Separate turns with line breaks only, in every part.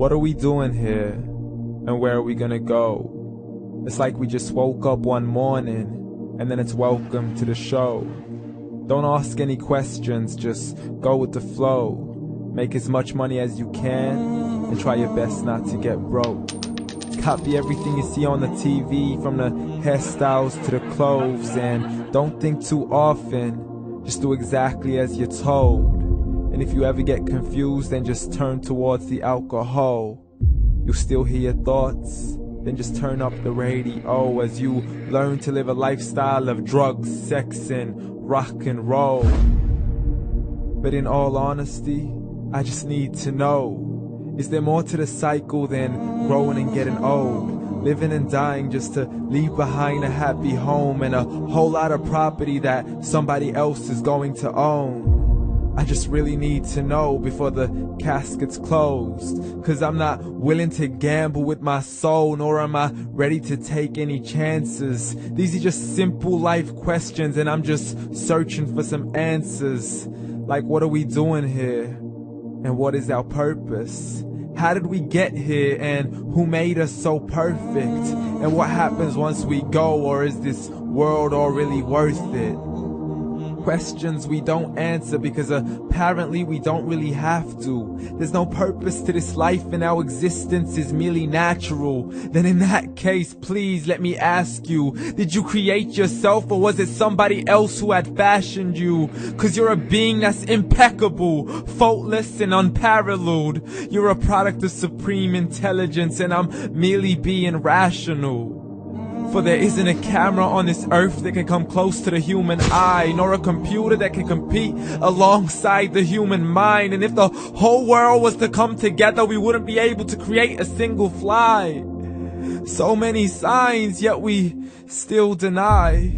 What are we doing here? And where are we gonna go? It's like we just woke up one morning, and then it's welcome to the show. Don't ask any questions, just go with the flow. Make as much money as you can, and try your best not to get broke. Copy everything you see on the TV, from the hairstyles to the clothes, and don't think too often, just do exactly as you're told. And if you ever get confused, then just turn towards the alcohol. You'll still hear your thoughts, then just turn up the radio as you learn to live a lifestyle of drugs, sex, and rock and roll. But in all honesty, I just need to know, is there more to the cycle than growing and getting old? Living and dying just to leave behind a happy home and a whole lot of property that somebody else is going to own. I just really need to know before the casket's closed, 'cause I'm not willing to gamble with my soul, nor am I ready to take any chances. These are just simple life questions, and I'm just searching for some answers. Like, what are we doing here? And what is our purpose? How did we get here, and who made us so perfect? And what happens once we go, or is this world all really worth it? Questions we don't answer because apparently we don't really have to. There's no purpose to this life and our existence is merely natural. Then in that case, please let me ask you, did you create yourself, or was it somebody else who had fashioned you? 'Cause you're a being that's impeccable, faultless and unparalleled. You're a product of supreme intelligence, and I'm merely being rational. For there isn't a camera on this earth that can come close to the human eye, nor a computer that can compete alongside the human mind. And if the whole world was to come together, we wouldn't be able to create a single fly. So many signs, yet we still deny.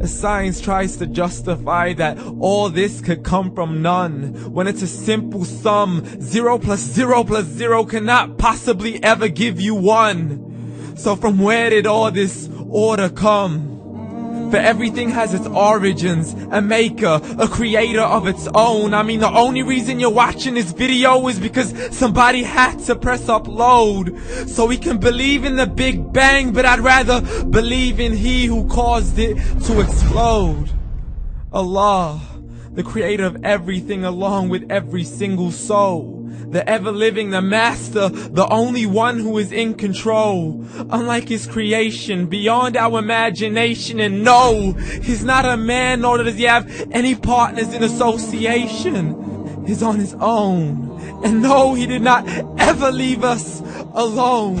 As science tries to justify that all this could come from none, when it's a simple sum. 0 plus 0 plus 0 cannot possibly ever give you 1. So from where did all this order come? For everything has its origins, a maker, a creator of its own. I mean, the only reason you're watching this video is because somebody had to press upload. So we can believe in the Big Bang, but I'd rather believe in He who caused it to explode. Allah, the creator of everything along with every single soul. The ever-living, the master, the only one who is in control. Unlike his creation, beyond our imagination. And no, he's not a man, nor does he have any partners in association. He's on his own. And no, he did not ever leave us alone.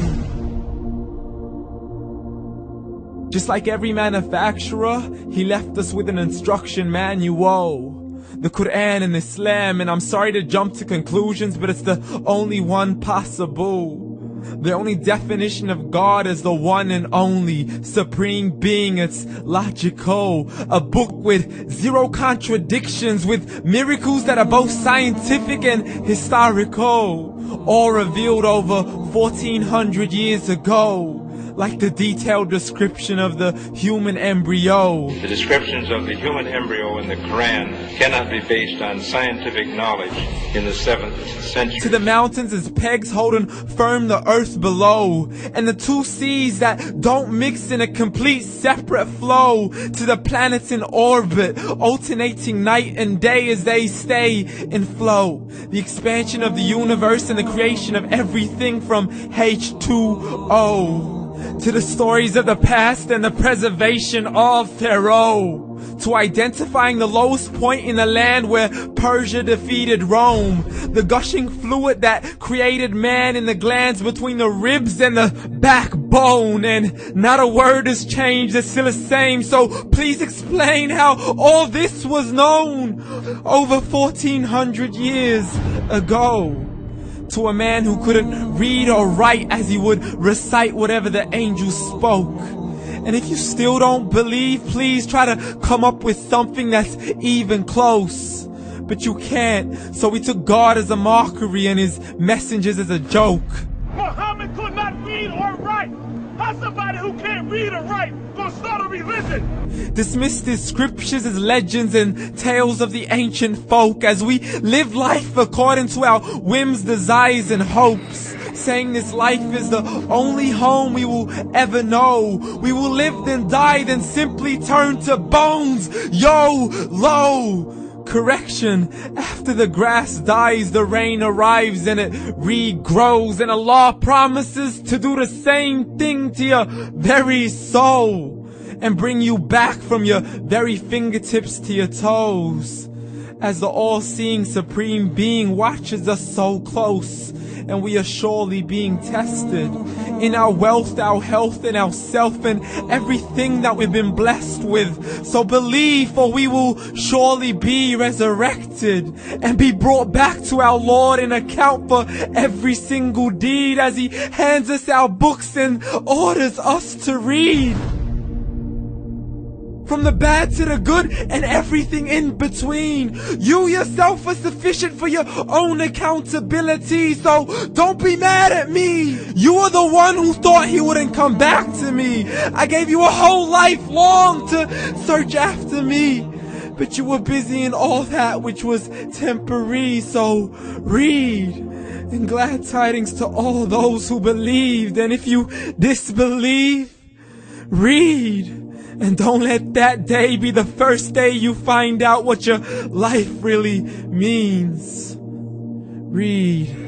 Just like every manufacturer, he left us with an instruction manual. The Quran and Islam, and I'm sorry to jump to conclusions, but it's the only one possible. The only definition of God is the one and only supreme being. It's logical, a book with 0 contradictions, with miracles that are both scientific and historical, all revealed over 1400 years ago. Like the detailed description of the human embryo.
The descriptions of the human embryo in the Quran cannot be based on scientific knowledge in the 7th century.
To the mountains as pegs holding firm the earth below, and the 2 seas that don't mix in a complete separate flow. To the planets in orbit, alternating night and day as they stay in flow. The expansion of the universe and the creation of everything from H2O. To the stories of the past and the preservation of Pharaoh. To identifying the lowest point in the land where Persia defeated Rome. The gushing fluid that created man in the glands between the ribs and the backbone. And not a word has changed, it's still the same. So please explain how all this was known over 1400 years ago. To a man who couldn't read or write, as he would recite whatever the angels spoke. And if you still don't believe, please try to come up with something that's even close. But you can't, so we took God as a mockery and his messengers as a joke.
Muhammad could not read or write. How's somebody who can't read or write gonna start a religion?
Dismissed his scriptures as legends and tales of the ancient folk, as we live life according to our whims, desires, and hopes. saying this life is the only home we will ever know. We will live then die, then simply turn to bones. YOLO! Correction, after the grass dies, the rain arrives and it regrows, and Allah promises to do the same thing to your very soul and bring you back from your very fingertips to your toes, as the all-seeing supreme being watches us so close, and we are surely being tested in our wealth, our health, and our self, and everything that we've been blessed with. So believe, for we will surely be resurrected and be brought back to our Lord and account for every single deed, as He hands us our books and orders us to read. From the bad to the good and everything in between. You yourself are sufficient for your own accountability, so don't be mad at me. You are the one who thought He wouldn't come back to me. I gave you a whole life long to search after me, but you were busy in all that which was temporary. So read, and glad tidings to all those who believed. And if you disbelieve, read. And don't let that day be the first day you find out what your life really means. Read.